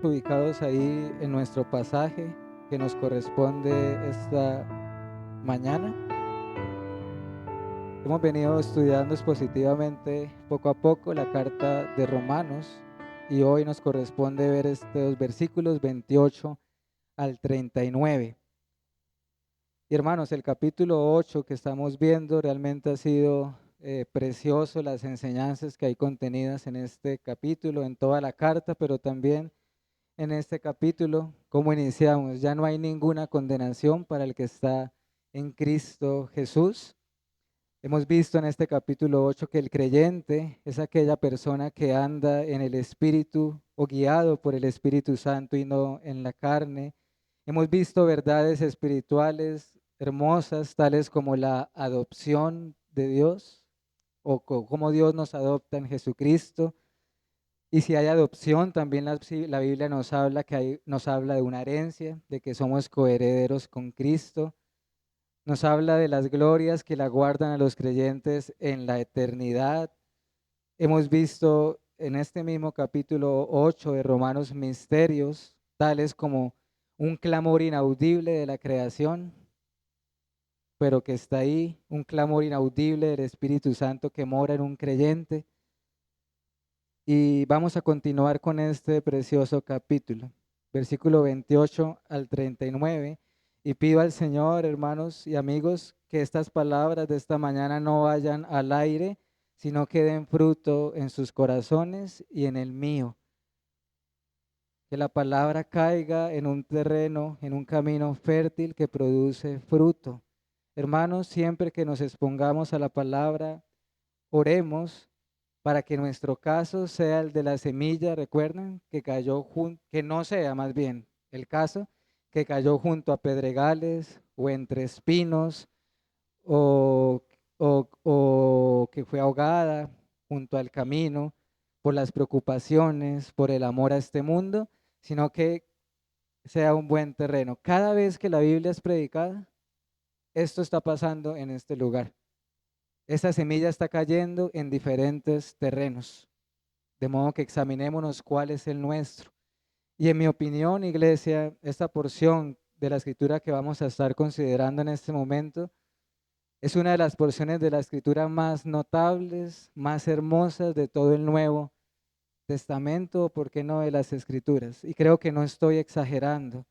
Ubicados ahí en nuestro pasaje que nos corresponde esta mañana. Hemos venido estudiando expositivamente poco a poco la carta de Romanos y hoy nos corresponde ver estos versículos 28 al 39. Y hermanos, el capítulo 8 que estamos viendo realmente ha sido precioso, las enseñanzas que hay contenidas en este capítulo, en toda la carta, pero también en este capítulo. Como iniciamos, ya no hay ninguna condenación para el que está en Cristo Jesús. Hemos visto en este capítulo 8 que el creyente es aquella persona que anda en el Espíritu o guiado por el Espíritu Santo y no en la carne. Hemos visto verdades espirituales hermosas, tales como la adopción de Dios o cómo Dios nos adopta en Jesucristo. Y si hay adopción, también la Biblia nos habla nos habla de una herencia, de que somos coherederos con Cristo. Nos habla de las glorias que la guardan a los creyentes en la eternidad. Hemos visto en este mismo capítulo 8 de Romanos misterios, tales como un clamor inaudible de la creación, pero que está ahí, un clamor inaudible del Espíritu Santo que mora en un creyente. Y vamos a continuar con este precioso capítulo, versículo 28 al 39. Y pido al Señor, hermanos y amigos, que estas palabras de esta mañana no vayan al aire, sino que den fruto en sus corazones y en el mío. Que la palabra caiga en un terreno, en un camino fértil que produce fruto. Hermanos, siempre que nos expongamos a la palabra, oremos para que nuestro caso sea el de la semilla, recuerden, que no sea más bien el caso que cayó junto a pedregales o entre espinos o, o que fue ahogada junto al camino por las preocupaciones, por el amor a este mundo, sino que sea un buen terreno. Cada vez que la Biblia es predicada, esto está pasando en este lugar. Esta semilla está cayendo en diferentes terrenos. De modo que examinémonos cuál es el nuestro. Y en mi opinión, iglesia, esta porción de la escritura que vamos a estar considerando en este momento es una de las porciones de la escritura más notables, más hermosas de todo el Nuevo Testamento, o por qué no de las escrituras. Y creo que no estoy exagerando.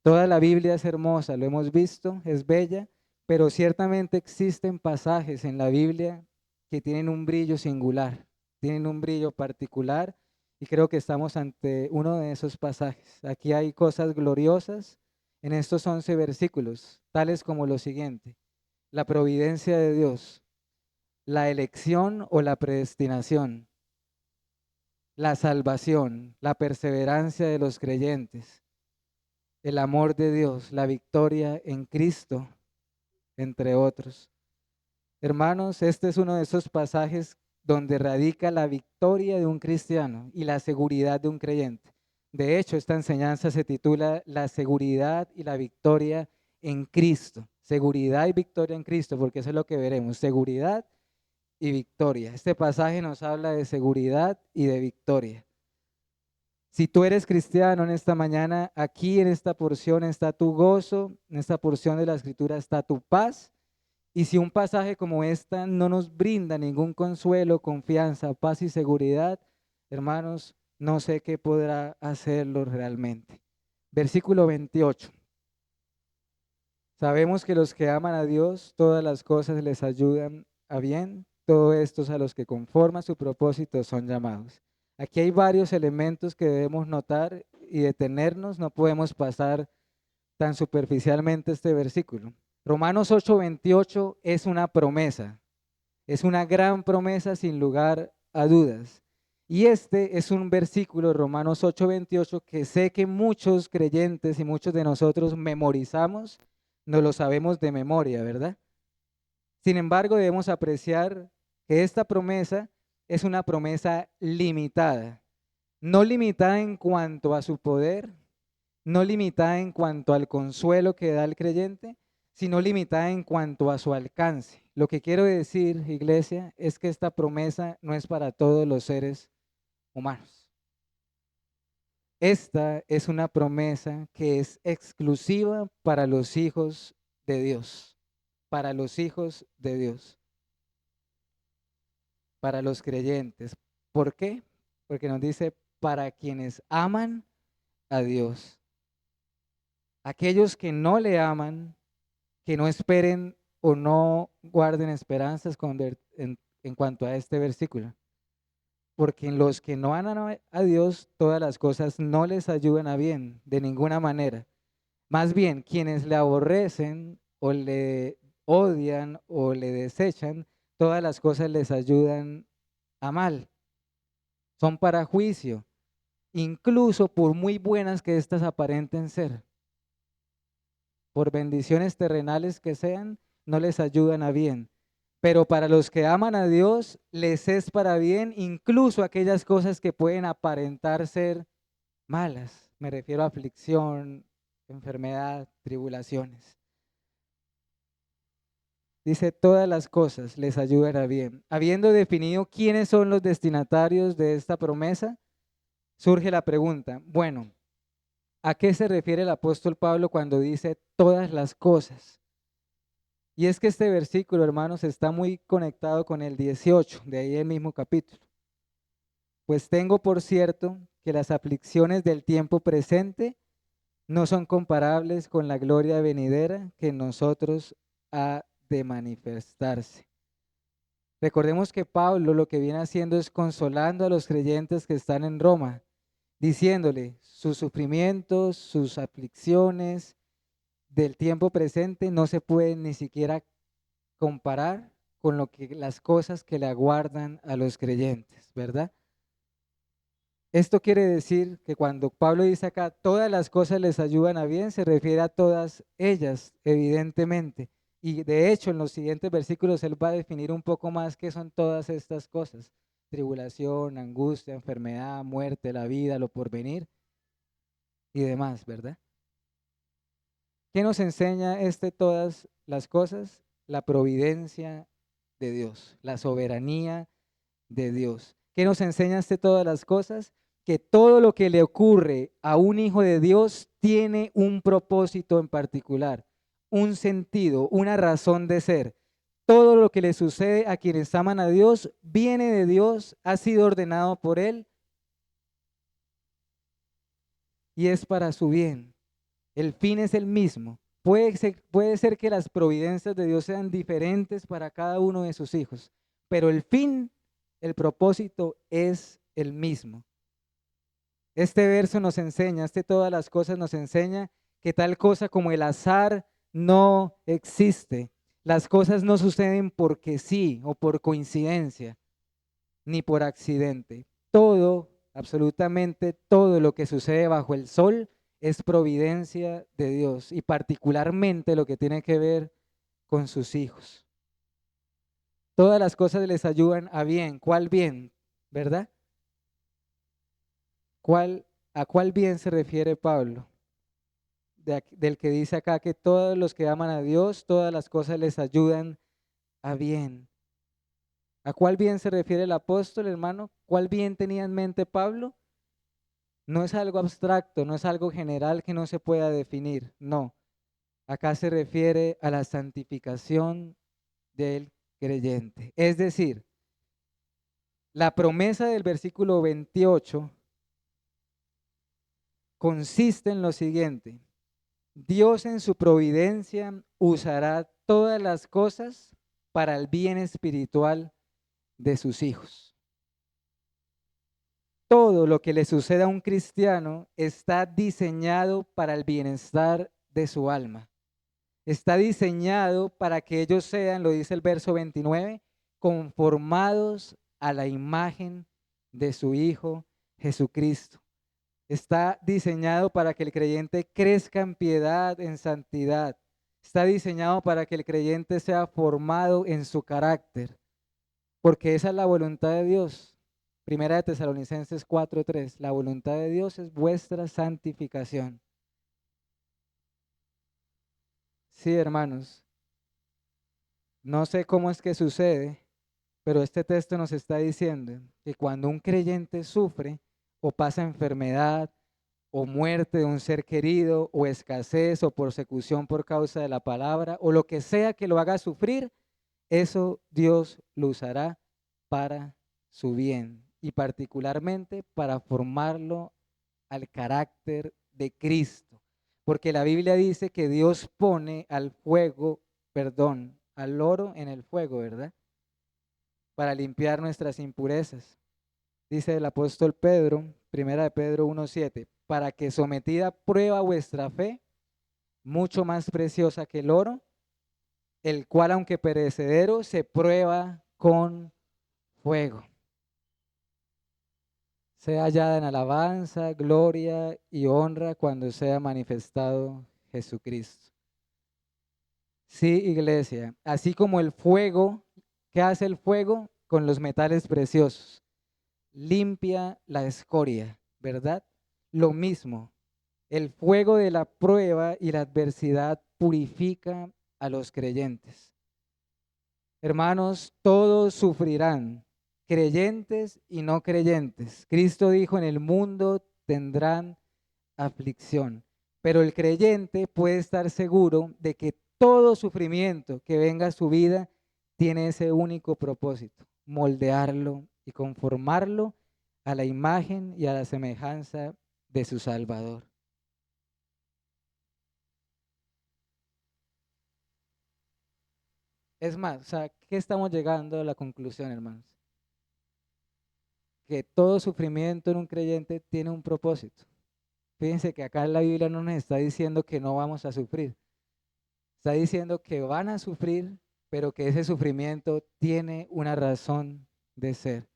Toda la Biblia es hermosa, lo hemos visto, es bella, pero ciertamente existen pasajes en la Biblia que tienen un brillo singular, tienen un brillo particular y creo que estamos ante uno de esos pasajes. Aquí hay cosas gloriosas en estos 11 versículos, tales como lo siguiente: la providencia de Dios, la elección o la predestinación, la salvación, la perseverancia de los creyentes, el amor de Dios, la victoria en Cristo, entre otros. Hermanos, este es uno de esos pasajes donde radica la victoria de un cristiano y la seguridad de un creyente. De hecho, esta enseñanza se titula La seguridad y la victoria en Cristo. Seguridad y victoria en Cristo, porque eso es lo que veremos, seguridad y victoria. Este pasaje nos habla de seguridad y de victoria. Si tú eres cristiano en esta mañana, aquí en esta porción está tu gozo, en esta porción de la escritura está tu paz. Y si un pasaje como esta no nos brinda ningún consuelo, confianza, paz y seguridad, hermanos, no sé qué podrá hacerlo realmente. Versículo 28. Sabemos que los que aman a Dios, todas las cosas les ayudan a bien. Todo esto es a los que conforme a su propósito son llamados. Aquí hay varios elementos que debemos notar y detenernos. No podemos pasar tan superficialmente este versículo. Romanos 8:28 es una promesa. Es una gran promesa sin lugar a dudas. Y este es un versículo, Romanos 8:28, que sé que muchos creyentes y muchos de nosotros memorizamos, no lo sabemos de memoria, ¿verdad? Sin embargo, debemos apreciar que esta promesa es una promesa limitada, no limitada en cuanto a su poder, no limitada en cuanto al consuelo que da el creyente, sino limitada en cuanto a su alcance. Lo que quiero decir, iglesia, es que esta promesa no es para todos los seres humanos. esta es una promesa que es exclusiva para los hijos de Dios, para los hijos de Dios, para los creyentes. ¿Por qué? Porque nos dice para quienes aman a Dios. Aquellos que no le aman, que no esperen o no guarden esperanzas en cuanto a este versículo. Porque en los que no aman a Dios, todas las cosas no les ayudan a bien, de ninguna manera. Más bien, quienes le aborrecen o le odian o le desechan, todas las cosas les ayudan a mal. Son para juicio, incluso por muy buenas que éstas aparenten ser. Por bendiciones terrenales que sean, no les ayudan a bien. Pero para los que aman a Dios, les es para bien, incluso aquellas cosas que pueden aparentar ser malas. Me refiero a aflicción, enfermedad, tribulaciones. Dice, todas las cosas les ayudan a bien. Habiendo definido quiénes son los destinatarios de esta promesa, surge la pregunta, bueno, ¿a qué se refiere el apóstol Pablo cuando dice todas las cosas? Y es que este versículo, hermanos, está muy conectado con el 18, de ahí el mismo capítulo. Pues tengo por cierto que las aflicciones del tiempo presente no son comparables con la gloria venidera que en nosotros ha de manifestarse. Recordemos que Pablo lo que viene haciendo es consolando a los creyentes que están en Roma, diciéndole sus sufrimientos, sus aflicciones del tiempo presente no se pueden ni siquiera comparar con las cosas que le aguardan a los creyentes, ¿verdad? Esto quiere decir que cuando Pablo dice acá, todas las cosas les ayudan a bien, se refiere a todas ellas, evidentemente. Y de hecho, en los siguientes versículos él va a definir un poco más qué son todas estas cosas. Tribulación, angustia, enfermedad, muerte, la vida, lo porvenir y demás, ¿verdad? ¿Qué nos enseña todas las cosas? La providencia de Dios, la soberanía de Dios. ¿Qué nos enseña todas las cosas? Que todo lo que le ocurre a un hijo de Dios tiene un propósito en particular, un sentido, una razón de ser. Todo lo que le sucede a quienes aman a Dios viene de Dios, ha sido ordenado por Él y es para su bien. El fin es el mismo. Puede ser que las providencias de Dios sean diferentes para cada uno de sus hijos, pero el fin, el propósito es el mismo. Este verso nos enseña, todas las cosas nos enseña que tal cosa como el azar no existe. Las cosas no suceden porque sí o por coincidencia, ni por accidente. Todo, absolutamente todo lo que sucede bajo el sol es providencia de Dios y particularmente lo que tiene que ver con sus hijos. Todas las cosas les ayudan a bien. ¿Cuál bien? ¿Verdad? ¿A cuál bien se refiere Pablo? Del que dice acá que todos los que aman a Dios, todas las cosas les ayudan a bien. ¿A cuál bien se refiere el apóstol, hermano? ¿Cuál bien tenía en mente Pablo? No es algo abstracto, no es algo general que no se pueda definir, no. Acá se refiere a la santificación del creyente. Es decir, la promesa del versículo 28 consiste en lo siguiente: Dios en su providencia usará todas las cosas para el bien espiritual de sus hijos. Todo lo que le suceda a un cristiano está diseñado para el bienestar de su alma. Está diseñado para que ellos sean, lo dice el verso 29, conformados a la imagen de su Hijo Jesucristo. Está diseñado para que el creyente crezca en piedad, en santidad. Está diseñado para que el creyente sea formado en su carácter, porque esa es la voluntad de Dios. Primera de Tesalonicenses 4:3, la voluntad de Dios es vuestra santificación. Sí, hermanos, no sé cómo es que sucede, pero este texto nos está diciendo que cuando un creyente sufre o pasa enfermedad o muerte de un ser querido, o escasez, o persecución por causa de la palabra, o lo que sea que lo haga sufrir, eso Dios lo usará para su bien y particularmente para formarlo al carácter de Cristo. Porque la Biblia dice que Dios pone al fuego, perdón, al oro en el fuego, ¿verdad? Para limpiar nuestras impurezas. Dice el apóstol Pedro, primera de Pedro 1:7, para que sometida a prueba vuestra fe, mucho más preciosa que el oro, el cual aunque perecedero se prueba con fuego, sea hallada en alabanza, gloria y honra cuando sea manifestado Jesucristo. Sí, iglesia, así como el fuego, ¿qué hace el fuego con los metales preciosos? Limpia la escoria, ¿verdad? Lo mismo, el fuego de la prueba y la adversidad purifica a los creyentes. Hermanos, todos sufrirán, creyentes y no creyentes. Cristo dijo, en el mundo tendrán aflicción, pero el creyente puede estar seguro de que todo sufrimiento que venga a su vida tiene ese único propósito, moldearlo y conformarlo a la imagen y a la semejanza de su Salvador. Es más, o sea, ¿qué estamos llegando a la conclusión, hermanos? Que todo sufrimiento en un creyente tiene un propósito. Fíjense que acá en la Biblia no nos está diciendo que no vamos a sufrir. Está diciendo que van a sufrir, pero que ese sufrimiento tiene una razón de ser.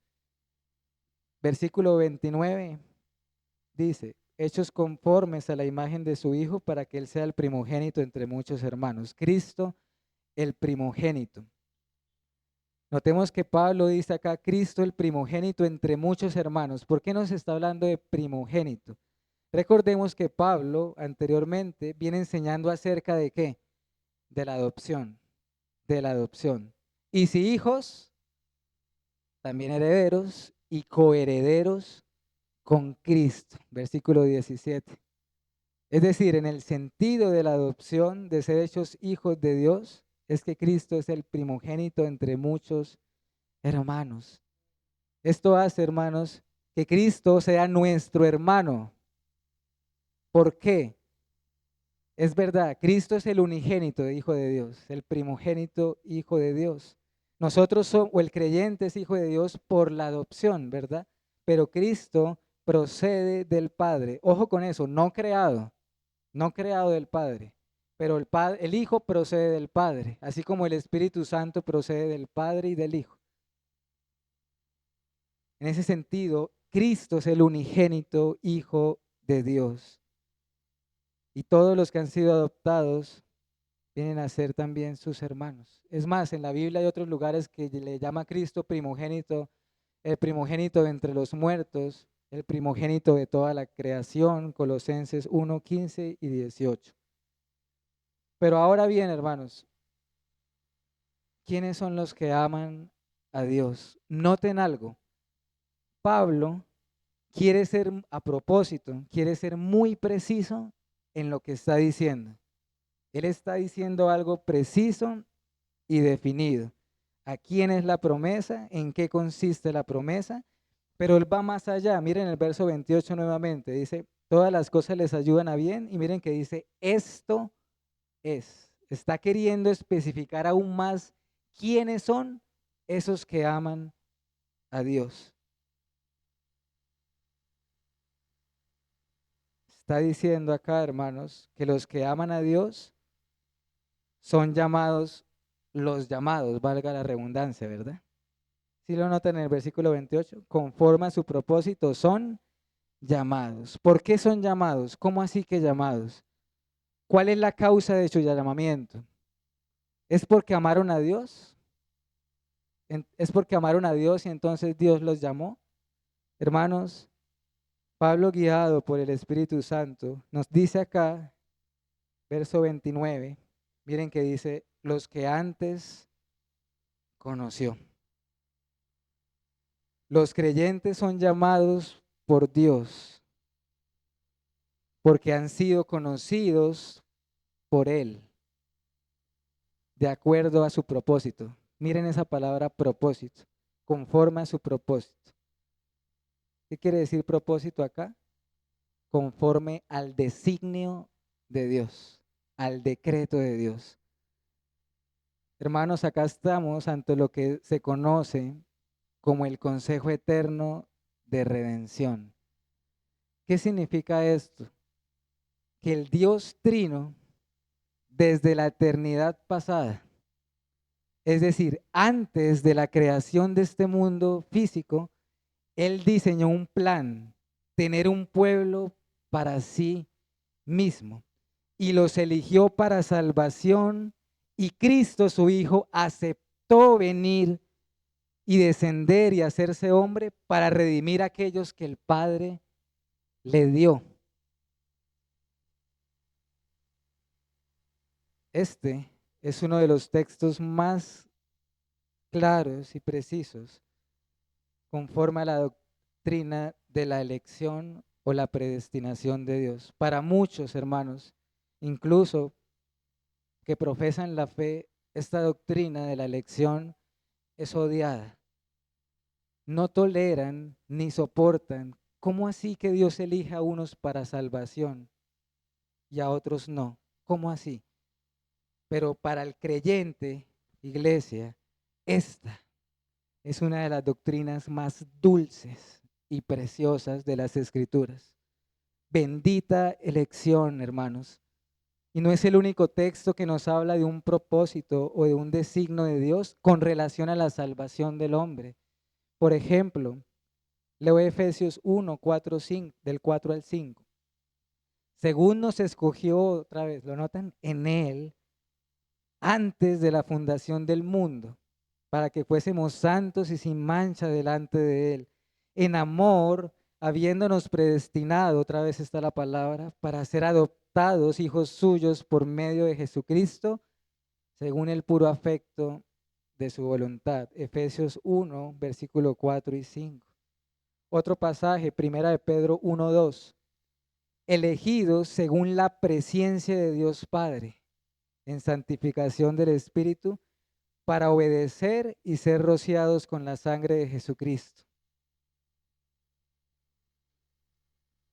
Versículo 29 dice, hechos conformes a la imagen de su Hijo para que Él sea el primogénito entre muchos hermanos. Cristo, el primogénito. Notemos que Pablo dice acá, Cristo el primogénito entre muchos hermanos. ¿Por qué nos está hablando de primogénito? Recordemos que Pablo anteriormente viene enseñando acerca de qué, de la adopción, de la adopción. Y si hijos, también herederos y coherederos con Cristo. Versículo 17. Es decir, en el sentido de la adopción, de ser hechos hijos de Dios, es que Cristo es el primogénito entre muchos hermanos. Esto hace, hermanos, que Cristo sea nuestro hermano. ¿Por qué? Es verdad, Cristo es el unigénito Hijo de Dios, el primogénito Hijo de Dios. Nosotros somos, o el creyente es hijo de Dios por la adopción, ¿verdad? Pero Cristo procede del Padre. Ojo con eso, no creado, no creado del Padre, pero el Hijo procede del Padre, así como el Espíritu Santo procede del Padre y del Hijo. En ese sentido, Cristo es el unigénito Hijo de Dios. Y todos los que han sido adoptados vienen a ser también sus hermanos. Es más, en la Biblia hay otros lugares que le llama a Cristo primogénito, el primogénito de entre los muertos, el primogénito de toda la creación, Colosenses 1, 15 y 18. Pero ahora bien, hermanos, ¿quiénes son los que aman a Dios? Noten algo. Pablo quiere ser, a propósito, quiere ser muy preciso en lo que está diciendo. Él está diciendo algo preciso y definido. ¿A quién es la promesa? ¿En qué consiste la promesa? Pero él va más allá. Miren el verso 28 nuevamente. Dice, todas las cosas les ayudan a bien. Y miren que dice, esto es. Está queriendo especificar aún más quiénes son esos que aman a Dios. Está diciendo acá, hermanos, que los que aman a Dios son llamados, los llamados, valga la redundancia, ¿verdad? Si lo notan en el versículo 28, conforme a su propósito son llamados. ¿Por qué son llamados? ¿Cómo así que llamados? ¿Cuál es la causa de su llamamiento? ¿Es porque amaron a Dios? ¿Es porque amaron a Dios y entonces Dios los llamó? Hermanos, Pablo, guiado por el Espíritu Santo, nos dice acá, verso 29, miren que dice, los que antes conoció. Los creyentes son llamados por Dios. porque han sido conocidos por Él, de acuerdo a su propósito. Miren esa palabra propósito, conforme a su propósito. ¿Qué quiere decir propósito acá? Conforme al designio de Dios, al decreto de Dios. Hermanos, acá estamos ante lo que se conoce como el consejo eterno de redención. ¿Qué significa esto? Que el Dios Trino, desde la eternidad pasada, es decir, antes de la creación de este mundo físico, Él diseñó un plan, tener un pueblo para sí mismo, y los eligió para salvación, y Cristo, su Hijo, aceptó venir y descender y hacerse hombre para redimir a aquellos que el Padre le dio. Este es uno de los textos más claros y precisos conforme a la doctrina de la elección o la predestinación de Dios. Para muchos hermanos, incluso que profesan la fe, esta doctrina de la elección es odiada. No toleran ni soportan. ¿Cómo así que Dios elija a unos para salvación y a otros no? ¿Cómo así? Pero para el creyente, iglesia, esta es una de las doctrinas más dulces y preciosas de las Escrituras. Bendita elección, hermanos. Y no es el único texto que nos habla de un propósito o de un designio de Dios con relación a la salvación del hombre. Por ejemplo, leo Efesios 1, 4, 5, del 4 al 5. Según nos escogió, otra vez, ¿lo notan? En Él, antes de la fundación del mundo, para que fuésemos santos y sin mancha delante de Él. En amor, habiéndonos predestinado, otra vez está la palabra, para ser adoptados hijos suyos por medio de Jesucristo, según el puro afecto de su voluntad. Efesios 1, versículo 4 y 5. Otro pasaje, primera de Pedro 1, 2. Elegidos según la presencia de Dios Padre, en santificación del Espíritu, para obedecer y ser rociados con la sangre de Jesucristo.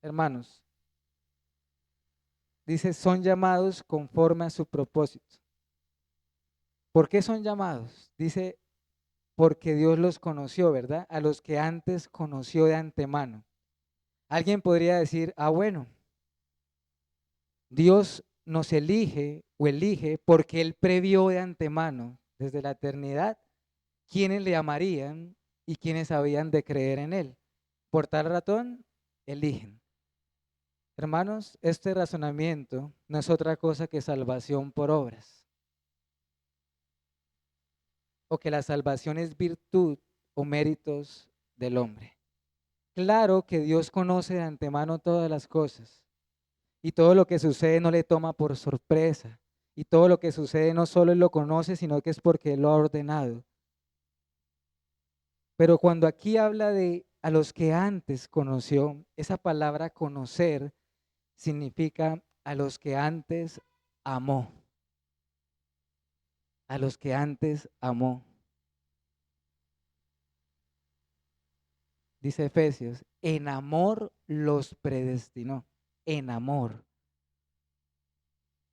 Hermanos, dice, son llamados conforme a su propósito. ¿Por qué son llamados? Dice, porque Dios los conoció, ¿verdad? A los que antes conoció de antemano. Alguien podría decir, bueno, Dios nos elige o elige porque Él previó de antemano, desde la eternidad, quiénes le amarían y quiénes habían de creer en Él. Por tal razón, eligen. Hermanos, este razonamiento no es otra cosa que salvación por obras, o que la salvación es virtud o méritos del hombre. Claro que Dios conoce de antemano todas las cosas y todo lo que sucede no le toma por sorpresa, y todo lo que sucede no solo Él lo conoce, sino que es porque Él lo ha ordenado. Pero cuando aquí habla de a los que antes conoció, esa palabra conocer significa a los que antes amó. A los que antes amó. Dice Efesios, en amor los predestinó, en amor,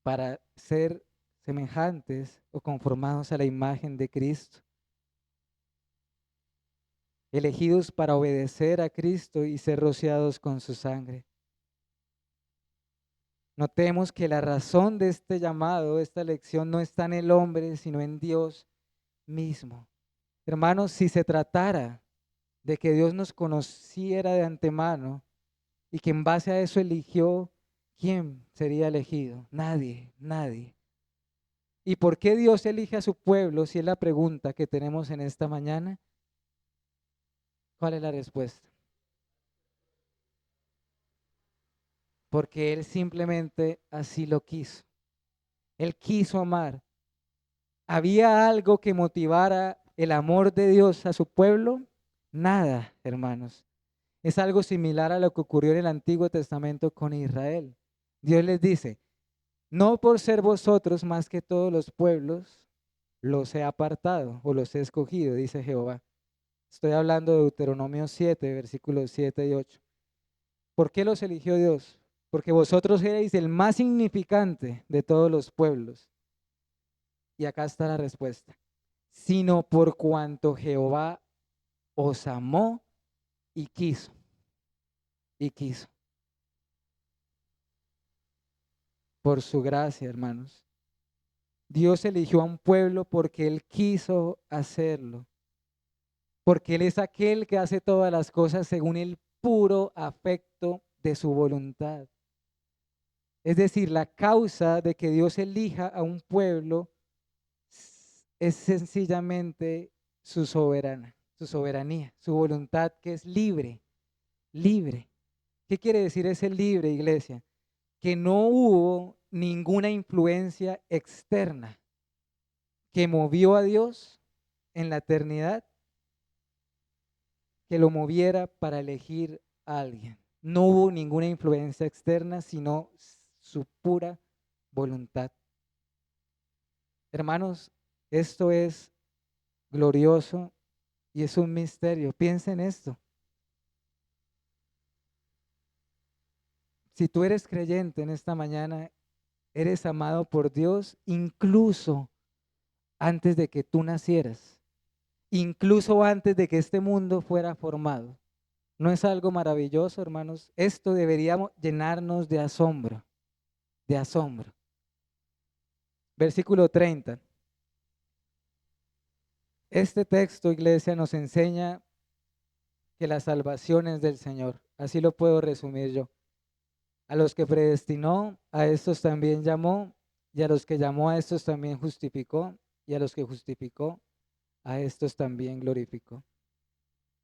para ser semejantes o conformados a la imagen de Cristo, elegidos para obedecer a Cristo y ser rociados con su sangre. Notemos que la razón de este llamado, esta elección, no está en el hombre, sino en Dios mismo. Hermanos, si se tratara de que Dios nos conociera de antemano y que en base a eso eligió, ¿quién sería elegido? Nadie, nadie. ¿Y por qué Dios elige a su pueblo? Si es la pregunta que tenemos en esta mañana. ¿Cuál es la respuesta? Porque Él simplemente así lo quiso. Él quiso amar. ¿Había algo que motivara el amor de Dios a su pueblo? Nada, hermanos. Es algo similar a lo que ocurrió en el Antiguo Testamento con Israel. Dios les dice, no por ser vosotros más que todos los pueblos, los he apartado o los he escogido, dice Jehová. Estoy hablando de Deuteronomio 7, versículos 7 y 8. ¿Por qué los eligió Dios? Porque vosotros erais el más significante de todos los pueblos. Y acá está la respuesta. Sino por cuanto Jehová os amó y quiso. Y quiso. Por su gracia, hermanos. Dios eligió a un pueblo porque Él quiso hacerlo. Porque Él es aquel que hace todas las cosas según el puro afecto de su voluntad. Es decir, la causa de que Dios elija a un pueblo es sencillamente su soberanía, su voluntad que es libre, libre. ¿Qué quiere decir ese libre, iglesia? Que no hubo ninguna influencia externa que movió a Dios en la eternidad, que lo moviera para elegir a alguien. No hubo ninguna influencia externa, sino su pura voluntad. Hermanos, esto es glorioso y es un misterio. Piensa en esto. Si tú eres creyente en esta mañana, eres amado por Dios incluso antes de que tú nacieras, incluso antes de que este mundo fuera formado. ¿No es algo maravilloso, hermanos? Esto debería llenarnos de asombro, de asombro. Versículo 30. Este texto, iglesia, nos enseña que la salvación es del Señor. Así lo puedo resumir yo. A los que predestinó, a estos también llamó, y a los que llamó, a estos también justificó, y a los que justificó, a estos también glorificó.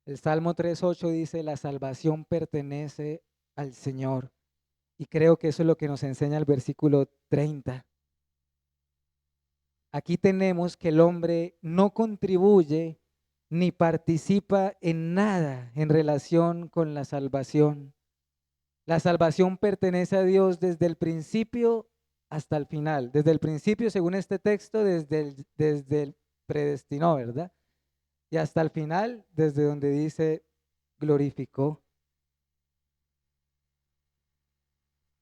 El Salmo 3:8 dice, la salvación pertenece al Señor. Y creo que eso es lo que nos enseña el versículo 30. Aquí tenemos que el hombre no contribuye ni participa en nada en relación con la salvación. La salvación pertenece a Dios desde el principio hasta el final. Desde el principio, según este texto, desde el predestinó, ¿verdad? Y hasta el final, desde donde dice glorificó.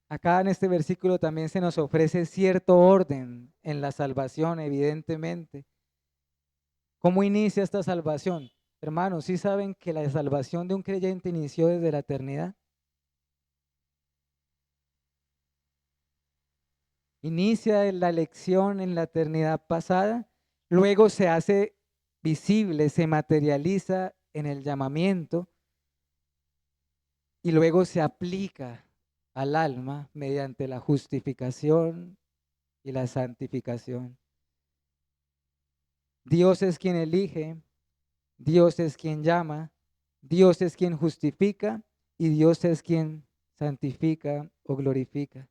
Acá en este versículo también se nos ofrece cierto orden en la salvación, evidentemente. ¿Cómo inicia esta salvación? Hermanos, ¿sí saben que la salvación de un creyente inició desde la eternidad? Inicia la elección en la eternidad pasada, luego se hace visible, se materializa en el llamamiento y luego se aplica al alma mediante la justificación y la santificación. Dios es quien elige, Dios es quien llama, Dios es quien justifica y Dios es quien santifica o glorifica.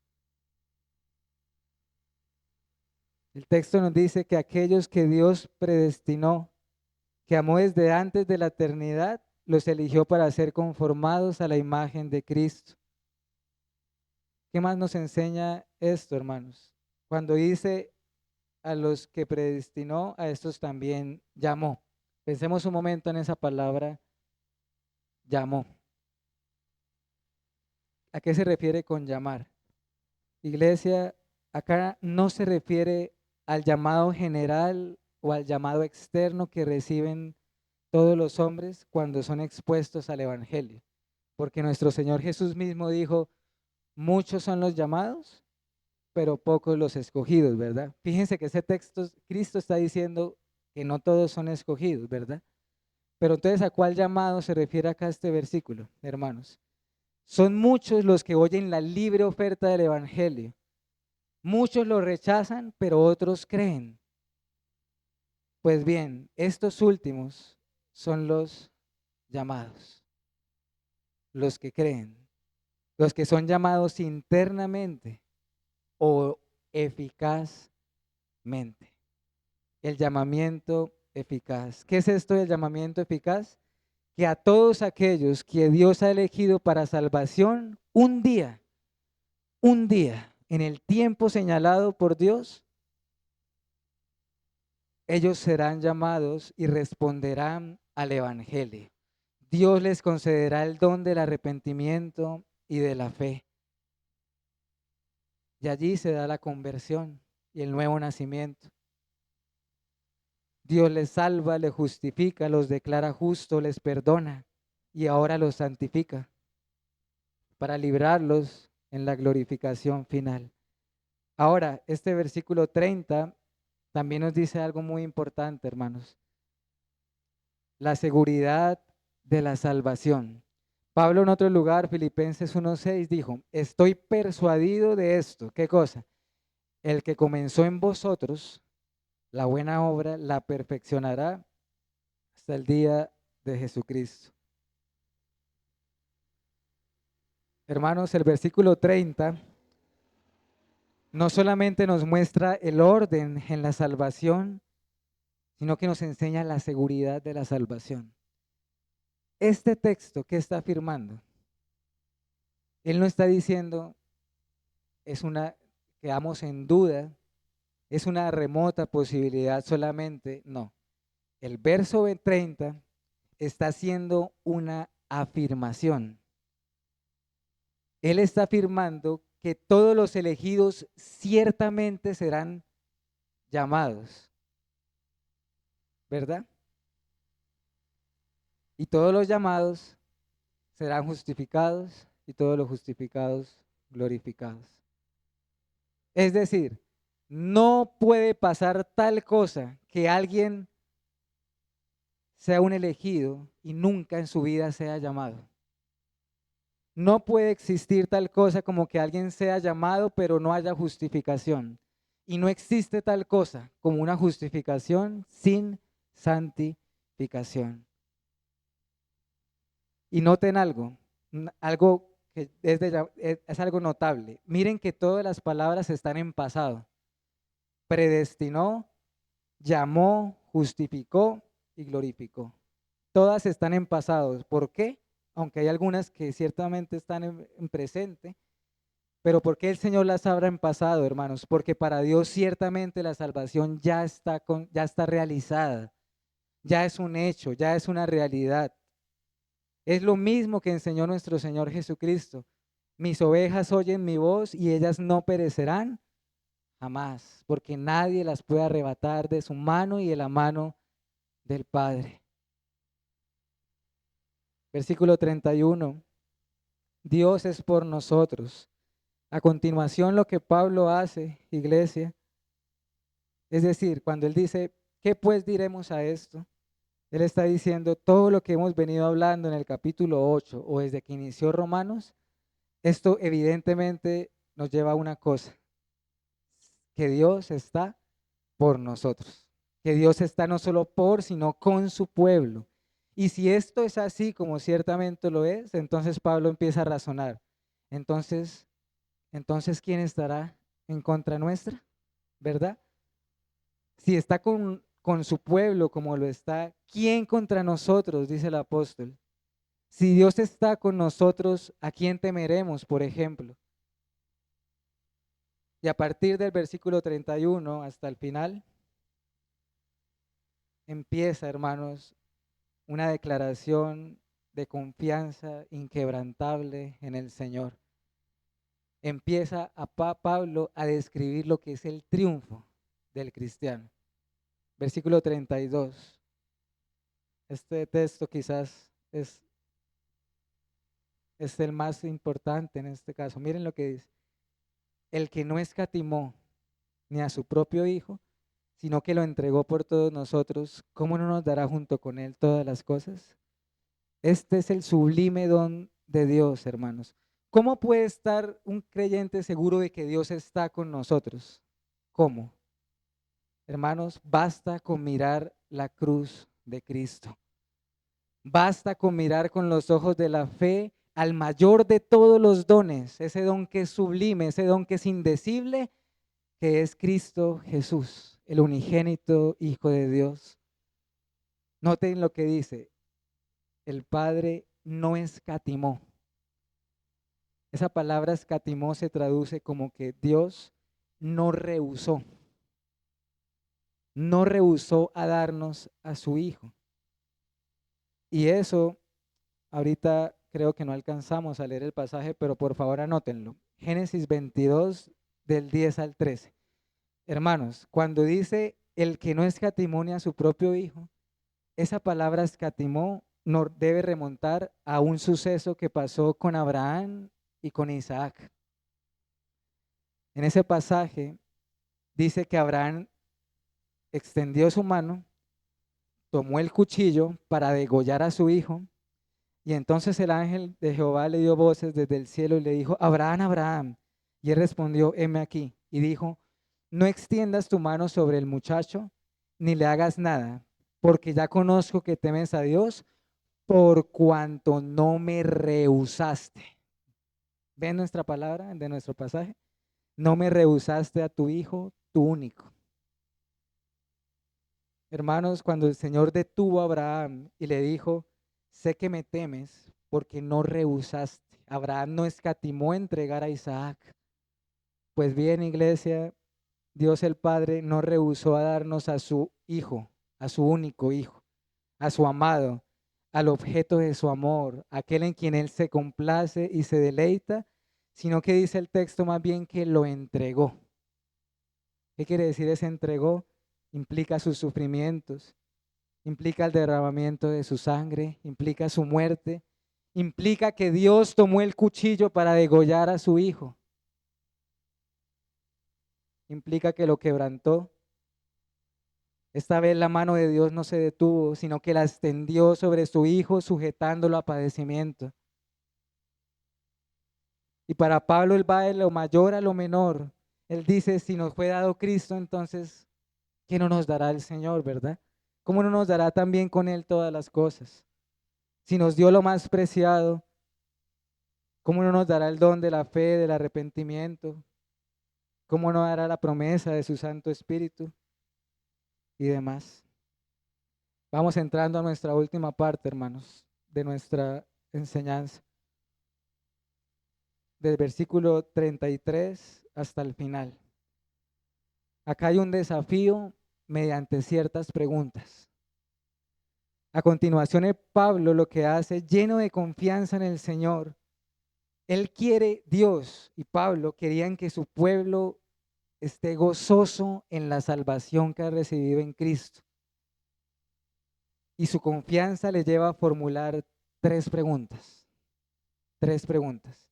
El texto nos dice que aquellos que Dios predestinó, que amó desde antes de la eternidad, los eligió para ser conformados a la imagen de Cristo. ¿Qué más nos enseña esto, hermanos? Cuando dice a los que predestinó, a estos también llamó. Pensemos un momento en esa palabra, llamó. ¿A qué se refiere con llamar? Iglesia, acá no se refiere al llamado general o al llamado externo que reciben todos los hombres cuando son expuestos al Evangelio. Porque nuestro Señor Jesús mismo dijo, muchos son los llamados, pero pocos los escogidos, ¿verdad? Fíjense que ese texto, Cristo está diciendo que no todos son escogidos, ¿verdad? Pero entonces, ¿a cuál llamado se refiere acá este versículo, hermanos? Son muchos los que oyen la libre oferta del Evangelio. Muchos lo rechazan, pero otros creen. Pues bien, estos últimos son los llamados, los que creen, los que son llamados internamente o eficazmente. El llamamiento eficaz. ¿Qué es esto del llamamiento eficaz? Que a todos aquellos que Dios ha elegido para salvación, un un día, en el tiempo señalado por Dios, ellos serán llamados y responderán al Evangelio. Dios les concederá el don del arrepentimiento y de la fe. Y allí se da la conversión y el nuevo nacimiento. Dios les salva, les justifica, los declara justos, les perdona y ahora los santifica para librarlos en la glorificación final. Ahora, este versículo 30 también nos dice algo muy importante, hermanos. La seguridad de la salvación. Pablo en otro lugar, Filipenses 1:6, dijo, estoy persuadido de esto. ¿Qué cosa? El que comenzó en vosotros la buena obra la perfeccionará hasta el día de Jesucristo. Hermanos, el versículo 30 no solamente nos muestra el orden en la salvación, sino que nos enseña la seguridad de la salvación. Este texto que está afirmando, él no está diciendo, quedamos en duda, es una remota posibilidad solamente, no. El verso 30 está haciendo una afirmación. Él está afirmando que todos los elegidos ciertamente serán llamados, ¿verdad? Y todos los llamados serán justificados y todos los justificados glorificados. Es decir, no puede pasar tal cosa que alguien sea un elegido y nunca en su vida sea llamado. No puede existir tal cosa como que alguien sea llamado pero no haya justificación. Y no existe tal cosa como una justificación sin santificación. Y noten algo, algo que es algo notable. Miren que todas las palabras están en pasado. Predestinó, llamó, justificó y glorificó. Todas están en pasado. ¿Por qué? Aunque hay algunas que ciertamente están en presente, pero ¿por qué el Señor las habla en pasado, hermanos? Porque para Dios ciertamente la salvación ya está realizada, ya es un hecho, ya es una realidad. Es lo mismo que enseñó nuestro Señor Jesucristo. Mis ovejas oyen mi voz y ellas no perecerán jamás, porque nadie las puede arrebatar de su mano y de la mano del Padre. Versículo 31. Dios es por nosotros. A continuación lo que Pablo hace, iglesia, es decir, cuando él dice, ¿qué pues diremos a esto? Él está diciendo todo lo que hemos venido hablando en el capítulo 8 o desde que inició Romanos. Esto evidentemente nos lleva a una cosa, que Dios está por nosotros, que Dios está no solo por, sino con su pueblo. Y si esto es así, como ciertamente lo es, entonces Pablo empieza a razonar. Entonces, ¿quién estará en contra nuestra? ¿Verdad? Si está con su pueblo como lo está, ¿quién contra nosotros? Dice el apóstol. Si Dios está con nosotros, ¿a quién temeremos, por ejemplo? Y a partir del versículo 31 hasta el final, empieza, hermanos, una declaración de confianza inquebrantable en el Señor. Empieza a Pablo a describir lo que es el triunfo del cristiano. Versículo 32. Este texto quizás es el más importante en este caso. Miren lo que dice. El que no escatimó ni a su propio Hijo, sino que lo entregó por todos nosotros, ¿cómo no nos dará junto con él todas las cosas? Este es el sublime don de Dios, hermanos. ¿Cómo puede estar un creyente seguro de que Dios está con nosotros? ¿Cómo? Hermanos, basta con mirar la cruz de Cristo. Basta con mirar con los ojos de la fe al mayor de todos los dones, ese don que es sublime, ese don que es indecible, que es Cristo Jesús, el unigénito Hijo de Dios. Noten lo que dice, el Padre no escatimó. Esa palabra escatimó se traduce como que Dios no rehusó, no rehusó a darnos a su Hijo. Y eso, ahorita creo que no alcanzamos a leer el pasaje, pero por favor anótenlo. Génesis 22, del 10 al 13. Hermanos, cuando dice el que no escatimó ni a su propio Hijo, esa palabra escatimó nos debe remontar a un suceso que pasó con Abraham y con Isaac. En ese pasaje dice que Abraham extendió su mano, tomó el cuchillo para degollar a su hijo, y entonces el ángel de Jehová le dio voces desde el cielo y le dijo: Abraham, Abraham. Y él respondió: heme aquí. Y dijo: no extiendas tu mano sobre el muchacho, ni le hagas nada, porque ya conozco que temes a Dios, por cuanto no me rehusaste. ¿Ven nuestra palabra de nuestro pasaje? No me rehusaste a tu hijo, tu único. Hermanos, cuando el Señor detuvo a Abraham y le dijo: sé que me temes porque no rehusaste. Abraham no escatimó entregar a Isaac. Pues bien, iglesia, Dios el Padre no rehusó a darnos a su hijo, a su único hijo, a su amado, al objeto de su amor, aquel en quien Él se complace y se deleita, sino que dice el texto más bien que lo entregó. ¿Qué quiere decir ese entregó? Implica sus sufrimientos, implica el derramamiento de su sangre, implica su muerte, implica que Dios tomó el cuchillo para degollar a su hijo, implica que lo quebrantó. Esta vez la mano de Dios no se detuvo, sino que la extendió sobre su hijo, sujetándolo a padecimiento. Y para Pablo él va de lo mayor a lo menor. Él dice: si nos fue dado Cristo, entonces, ¿qué no nos dará el Señor, verdad? ¿Cómo no nos dará también con Él todas las cosas? Si nos dio lo más preciado, ¿cómo no nos dará el don de la fe, del arrepentimiento? ¿Cómo no dará la promesa de su Santo Espíritu y demás? Vamos entrando a nuestra última parte, hermanos, de nuestra enseñanza, del versículo 33 hasta el final. Acá hay un desafío mediante ciertas preguntas. A continuación, Pablo lo que hace, lleno de confianza en el Señor, él quiere, Dios y Pablo querían que su pueblo esté gozoso en la salvación que ha recibido en Cristo. Y su confianza le lleva a formular tres preguntas. Tres preguntas.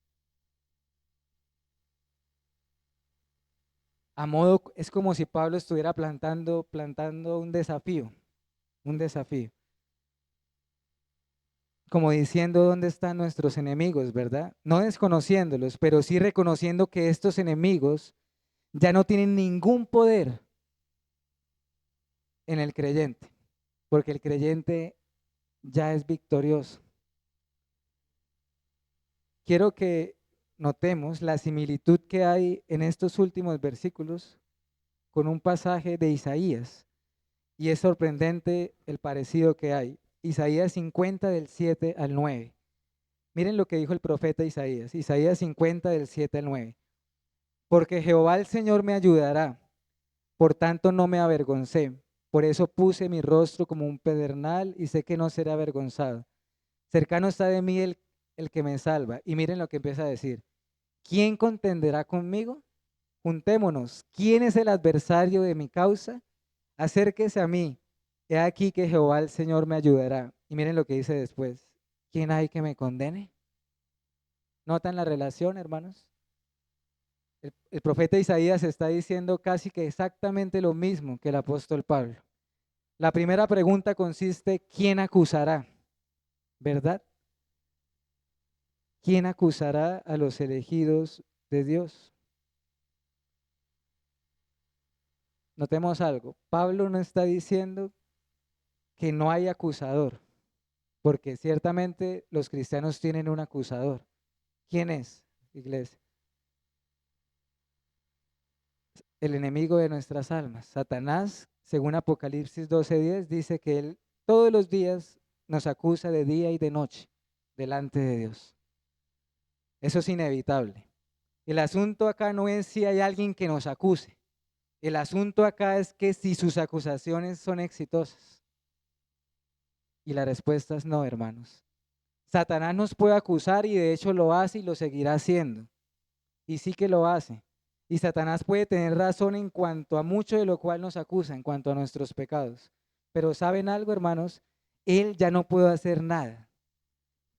A modo, es como si Pablo estuviera plantando un desafío, un desafío. Como diciendo dónde están nuestros enemigos, ¿verdad? No desconociéndolos, pero sí reconociendo que estos enemigos ya no tienen ningún poder en el creyente, porque el creyente ya es victorioso. Quiero que notemos la similitud que hay en estos últimos versículos con un pasaje de Isaías, y es sorprendente el parecido que hay. Isaías 50 del 7 al 9. Miren lo que dijo el profeta Isaías. Isaías 50 del 7 al 9. Porque Jehová el Señor me ayudará, por tanto no me avergoncé. Por eso puse mi rostro como un pedernal y sé que no seré avergonzado. Cercano está de mí el que me salva. Y miren lo que empieza a decir. ¿Quién contenderá conmigo? Juntémonos. ¿Quién es el adversario de mi causa? Acérquese a mí. He aquí que Jehová el Señor me ayudará. Y miren lo que dice después. ¿Quién hay que me condene? ¿Notan la relación, hermanos? El profeta Isaías está diciendo casi que exactamente lo mismo que el apóstol Pablo. La primera pregunta consiste: ¿quién acusará? ¿Verdad? ¿Quién acusará a los elegidos de Dios? Notemos algo. Pablo no está diciendo que no hay acusador, porque ciertamente los cristianos tienen un acusador. ¿Quién es, iglesia? El enemigo de nuestras almas. Satanás, según Apocalipsis 12:10, dice que él todos los días nos acusa de día y de noche delante de Dios. Eso es inevitable. El asunto acá no es si hay alguien que nos acuse. El asunto acá es que si sus acusaciones son exitosas. Y la respuesta es no, hermanos. Satanás nos puede acusar y de hecho lo hace y lo seguirá haciendo. Y sí que lo hace. Y Satanás puede tener razón en cuanto a mucho de lo cual nos acusa, en cuanto a nuestros pecados. Pero ¿saben algo, hermanos? Él ya no puede hacer nada.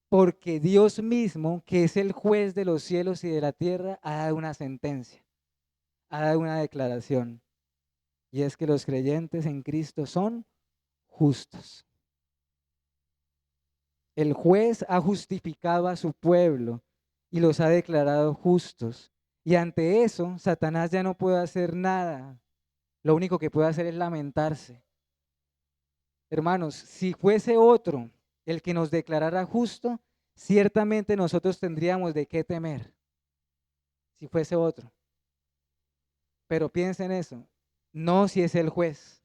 Porque Dios mismo, que es el juez de los cielos y de la tierra, ha dado una sentencia, ha dado una declaración. Y es que los creyentes en Cristo son justos. El juez ha justificado a su pueblo y los ha declarado justos. Y ante eso, Satanás ya no puede hacer nada. Lo único que puede hacer es lamentarse. Hermanos, si fuese otro el que nos declarara justo, ciertamente nosotros tendríamos de qué temer. Si fuese otro. Pero piensen eso, no si es el juez.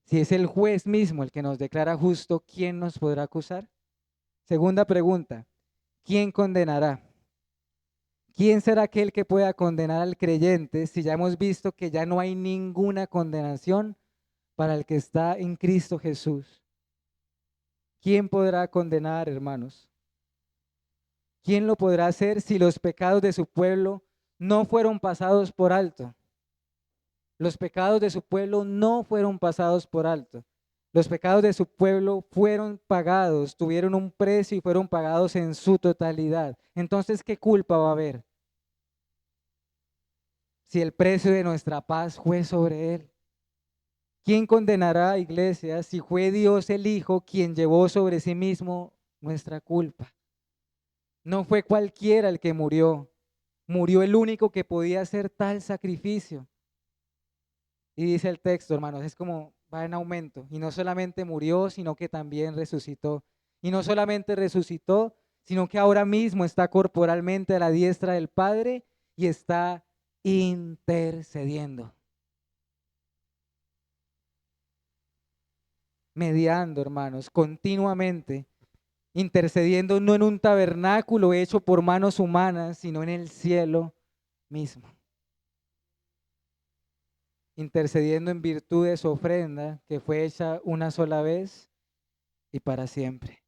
Si es el juez mismo el que nos declara justo, ¿quién nos podrá acusar? Segunda pregunta, ¿quién condenará? ¿Quién será aquel que pueda condenar al creyente si ya hemos visto que ya no hay ninguna condenación para el que está en Cristo Jesús? ¿Quién podrá condenar, hermanos? ¿Quién lo podrá hacer si los pecados de su pueblo no fueron pasados por alto? Los pecados de su pueblo no fueron pasados por alto. Los pecados de su pueblo fueron pagados, tuvieron un precio y fueron pagados en su totalidad. Entonces, ¿qué culpa va a haber si el precio de nuestra paz fue sobre él? ¿Quién condenará, iglesia, si fue Dios el Hijo quien llevó sobre sí mismo nuestra culpa? No fue cualquiera el que murió, murió el único que podía hacer tal sacrificio. Y dice el texto, hermanos, es como va en aumento. Y no solamente murió, sino que también resucitó. Y no solamente resucitó, sino que ahora mismo está corporalmente a la diestra del Padre y está intercediendo. Mediando, hermanos, continuamente, intercediendo no en un tabernáculo hecho por manos humanas, sino en el cielo mismo. Intercediendo en virtud de su ofrenda que fue hecha una sola vez y para siempre.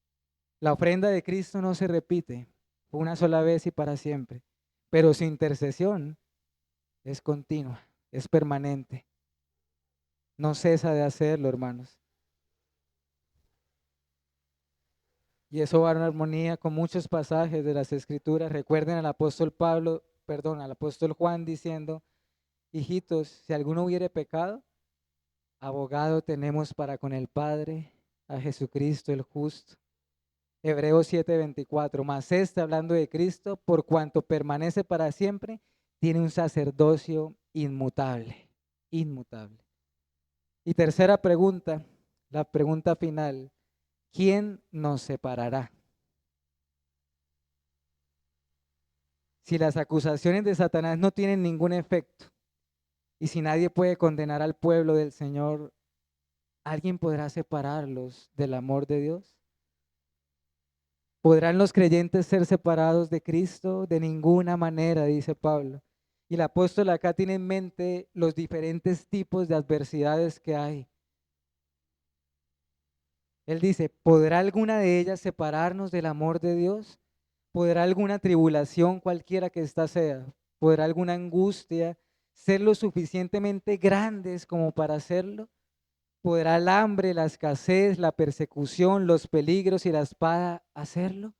La ofrenda de Cristo no se repite una sola vez y para siempre, pero su intercesión es continua, es permanente. No cesa de hacerlo, hermanos. Y eso va en armonía con muchos pasajes de las Escrituras. Recuerden al apóstol al apóstol Juan diciendo, hijitos, si alguno hubiere pecado, abogado tenemos para con el Padre, a Jesucristo el justo. Hebreos 7:24, mas este, hablando de Cristo, por cuanto permanece para siempre, tiene un sacerdocio inmutable, inmutable. Y tercera pregunta, la pregunta final, ¿quién nos separará? Si las acusaciones de Satanás no tienen ningún efecto y si nadie puede condenar al pueblo del Señor, ¿alguien podrá separarlos del amor de Dios? ¿Podrán los creyentes ser separados de Cristo? De ninguna manera, dice Pablo. Y el apóstol acá tiene en mente los diferentes tipos de adversidades que hay. Él dice, ¿podrá alguna de ellas separarnos del amor de Dios? ¿Podrá alguna tribulación, cualquiera que ésta sea? ¿Podrá alguna angustia ser lo suficientemente grandes como para hacerlo? ¿Podrá el hambre, la escasez, la persecución, los peligros y la espada hacerlo?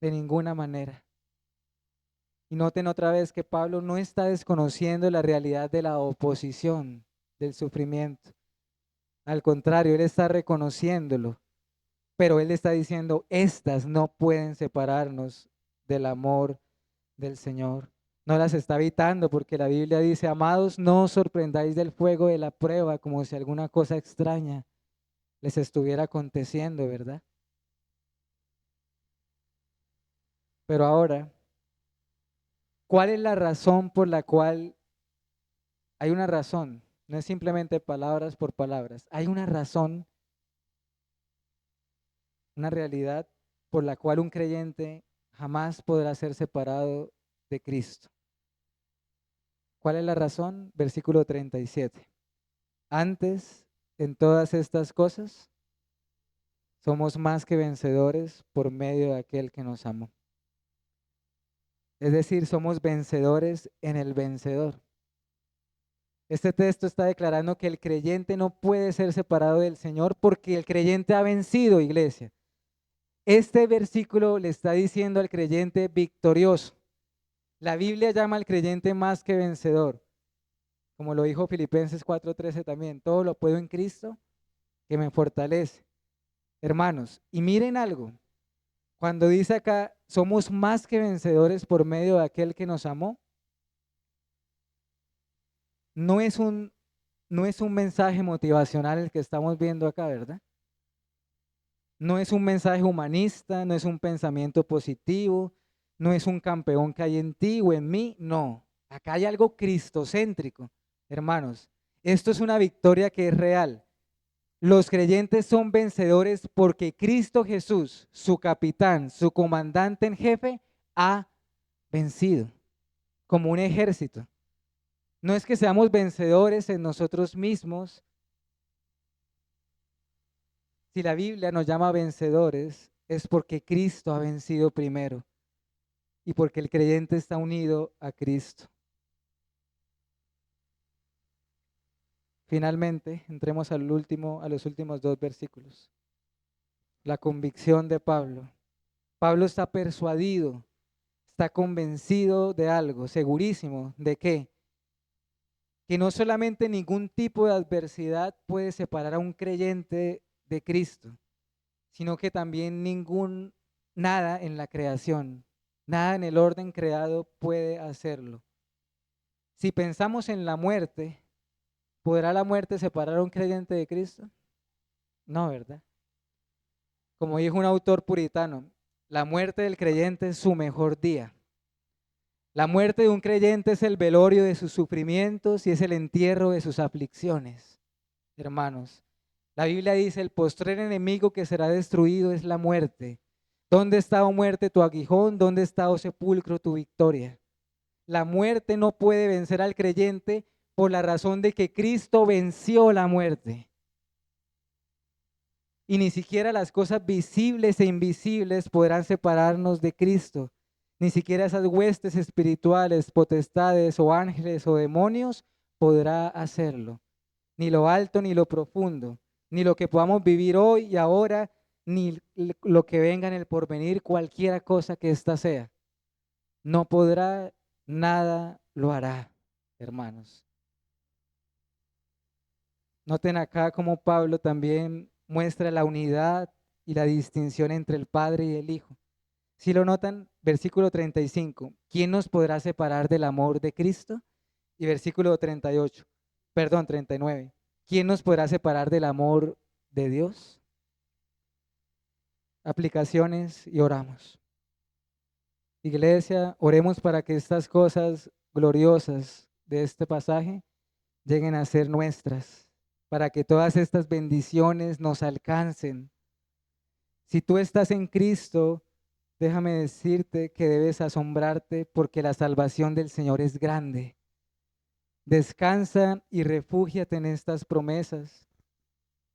De ninguna manera. Y noten otra vez que Pablo no está desconociendo la realidad de la oposición, del sufrimiento. Al contrario, él está reconociéndolo, pero él está diciendo, estas no pueden separarnos del amor del Señor. No las está evitando porque la Biblia dice, amados, no os sorprendáis del fuego de la prueba como si alguna cosa extraña les estuviera aconteciendo, ¿verdad? Pero ahora, ¿cuál es la razón por la cual hay una razón? No es simplemente palabras por palabras. Hay una razón, una realidad por la cual un creyente jamás podrá ser separado de Cristo. ¿Cuál es la razón? Versículo 37. Antes, en todas estas cosas, somos más que vencedores por medio de aquel que nos amó. Es decir, somos vencedores en el vencedor. Este texto está declarando que el creyente no puede ser separado del Señor porque el creyente ha vencido, iglesia. Este versículo le está diciendo al creyente victorioso. La Biblia llama al creyente más que vencedor. Como lo dijo Filipenses 4:13 también, todo lo puedo en Cristo que me fortalece. Hermanos, y miren algo, cuando dice acá, somos más que vencedores por medio de aquel que nos amó, no es un, no es un mensaje motivacional el que estamos viendo acá, ¿verdad? No es un mensaje humanista, no es un pensamiento positivo, no es un campeón que hay en ti o en mí, no. Acá hay algo cristocéntrico, hermanos. Esto es una victoria que es real. Los creyentes son vencedores porque Cristo Jesús, su capitán, su comandante en jefe, ha vencido como un ejército. No es que seamos vencedores en nosotros mismos. Si la Biblia nos llama vencedores, es porque Cristo ha vencido primero y porque el creyente está unido a Cristo. Finalmente, entremos a los últimos dos versículos. La convicción de Pablo. Pablo está persuadido, está convencido de algo, segurísimo. ¿De qué? Que no solamente ningún tipo de adversidad puede separar a un creyente de Cristo, sino que también nada en la creación, nada en el orden creado puede hacerlo. Si pensamos en la muerte, ¿podrá la muerte separar a un creyente de Cristo? No, ¿verdad? Como dijo un autor puritano, la muerte del creyente es su mejor día. La muerte de un creyente es el velorio de sus sufrimientos y es el entierro de sus aflicciones. Hermanos, la Biblia dice, el postrer enemigo que será destruido es la muerte. ¿Dónde está, oh muerte, tu aguijón? ¿Dónde está, oh sepulcro, tu victoria? La muerte no puede vencer al creyente por la razón de que Cristo venció la muerte. Y ni siquiera las cosas visibles e invisibles podrán separarnos de Cristo. Ni siquiera esas huestes espirituales, potestades o ángeles o demonios podrá hacerlo. Ni lo alto ni lo profundo, ni lo que podamos vivir hoy y ahora, ni lo que venga en el porvenir, cualquiera cosa que ésta sea. No podrá, nada lo hará, hermanos. Noten acá cómo Pablo también muestra la unidad y la distinción entre el Padre y el Hijo. Si lo notan, versículo 35, ¿quién nos podrá separar del amor de Cristo? Y versículo 38, perdón, 39, ¿quién nos podrá separar del amor de Dios? Aplicaciones y oramos. Iglesia, oremos para que estas cosas gloriosas de este pasaje lleguen a ser nuestras, para que todas estas bendiciones nos alcancen. Si tú estás en Cristo, déjame decirte que debes asombrarte porque la salvación del Señor es grande. Descansa y refúgiate en estas promesas.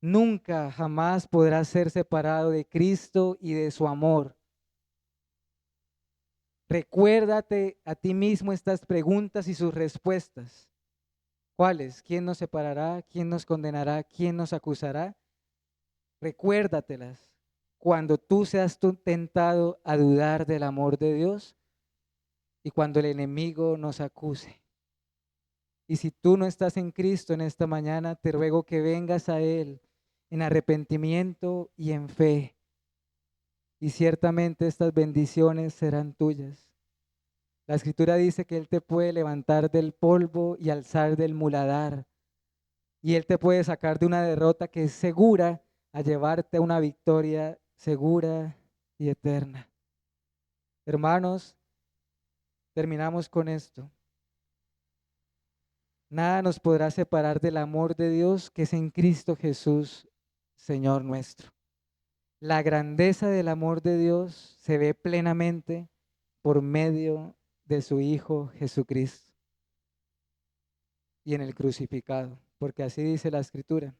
Nunca, jamás podrás ser separado de Cristo y de su amor. Recuérdate a ti mismo estas preguntas y sus respuestas. ¿Cuáles? ¿Quién nos separará? ¿Quién nos condenará? ¿Quién nos acusará? Recuérdatelas cuando tú seas tentado a dudar del amor de Dios y cuando el enemigo nos acuse. Y si tú no estás en Cristo en esta mañana, te ruego que vengas a Él en arrepentimiento y en fe. Y ciertamente estas bendiciones serán tuyas. La Escritura dice que Él te puede levantar del polvo y alzar del muladar. Y Él te puede sacar de una derrota que es segura a llevarte a una victoria segura y eterna. Hermanos, terminamos con esto. Nada nos podrá separar del amor de Dios que es en Cristo Jesús, Señor nuestro. La grandeza del amor de Dios se ve plenamente por medio de su Hijo Jesucristo y en el crucificado, porque así dice la Escritura.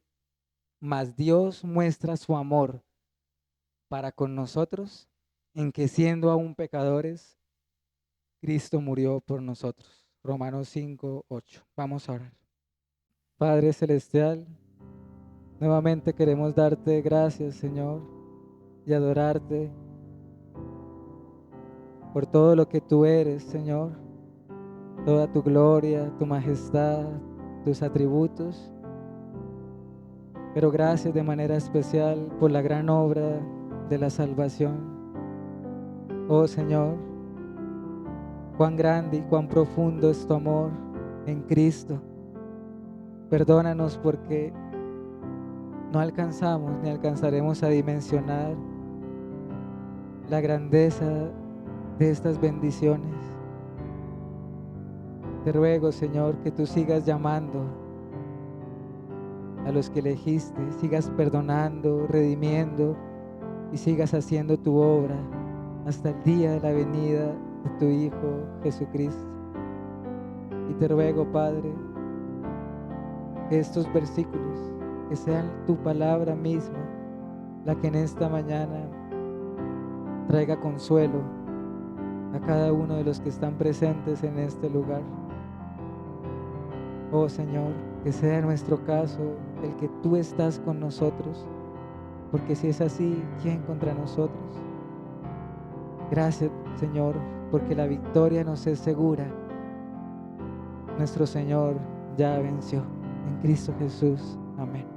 Mas Dios muestra su amor para con nosotros en que siendo aún pecadores, Cristo murió por nosotros. Romanos 5:8. Vamos a orar. Padre Celestial, nuevamente queremos darte gracias, Señor, y adorarte por todo lo que tú eres, Señor, toda tu gloria, tu majestad, tus atributos. Pero gracias de manera especial por la gran obra de la salvación. Oh Señor, cuán grande y cuán profundo es tu amor en Cristo. Perdónanos porque no alcanzamos ni alcanzaremos a dimensionar la grandeza de estas bendiciones. Te ruego, Señor, que tú sigas llamando a los que elegiste, sigas perdonando, redimiendo y sigas haciendo tu obra hasta el día de la venida de tu Hijo Jesucristo. Y te ruego, Padre, que estos versículos, que sean tu palabra misma, la que en esta mañana traiga consuelo a cada uno de los que están presentes en este lugar. Oh Señor, que sea nuestro caso el que tú estás con nosotros, porque si es así, ¿quién contra nosotros? Gracias, Señor, porque la victoria nos es segura. Nuestro Señor ya venció en Cristo Jesús. Amén.